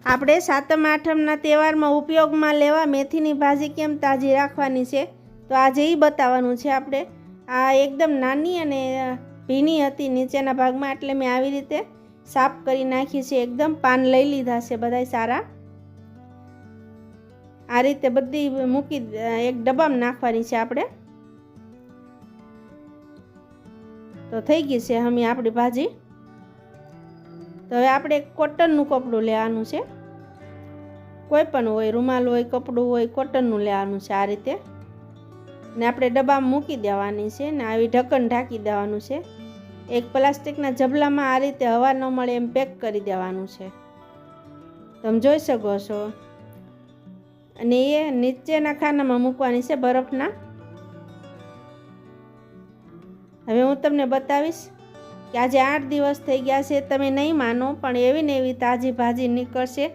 આપણે સાતમ આઠમના તહેવારમાં ઉપયોગમાં લેવા મેથીની ભાજી કેમ તાજી રાખવાની છે તો આજે એ બતાવવાનું છે આપણે। આ એકદમ નાની અને ભીની હતી નીચેના ભાગમાં, એટલે મેં આવી રીતે સાફ કરી નાખી છે। એકદમ પાન લઈ લીધા છે બધાય સારા, આ રીતે બધી મૂકી એક ડબ્બામાં નાખવાની છે આપણે। તો થઈ ગઈ છે હમી આપણી ભાજી। તો હવે આપણે કોટનનું કપડું લેવાનું છે, કોઈ પણ હોય, રૂમાલ હોય, કપડું હોય, કોટનનું લેવાનું છે આ રીતે, ને આપણે ડબ્બામાં મૂકી દેવાની છે ને આવી ઢક્કન ઢાંકી દેવાનું છે। એક પ્લાસ્ટિકના જબલામાં આ રીતે હવા ન મળે એમ પેક કરી દેવાનું છે, તમે જોઈ શકો છો। અને એ નીચેના ખાનામાં મૂકવાની છે બરફના। હવે હું તમને બતાવીશ કે આજે 8 દિવસ થઈ ગયા છે, તમે નહીં માનો પણ એવી ને એવી તાજી ભાજી નીકળશે।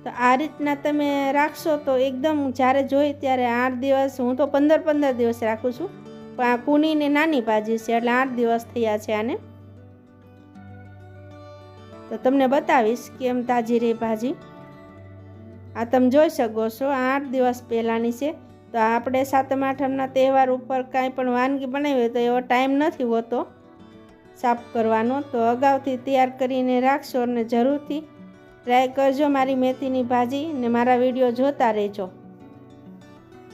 તો આ રીતના તમે રાખશો તો એકદમ જ્યારે જોઈ ત્યારે 8 દિવસ, હું તો 15 દિવસ રાખું છું, પણ આ કૂનીને નાની ભાજી છે એટલે 8 દિવસ થયા છે આને। તો તમને બતાવીશ કેમ તાજી રહી ભાજી। આ તમે જોઈ શકો છો 8 દિવસ પહેલાંની છે। તો આપણે સાતમ આઠમના તહેવાર ઉપર કાંઈ પણ વાનગી બનાવી હોય તો એવો ટાઈમ નથી હોતો સાફ કરવાનો, તો અગાઉથી તૈયાર કરીને રાખશો અને જરૂરથી ટ્રાય કરજો મારી મેથીની ભાજી, ને મારા વિડીયો જોતા રહેજો।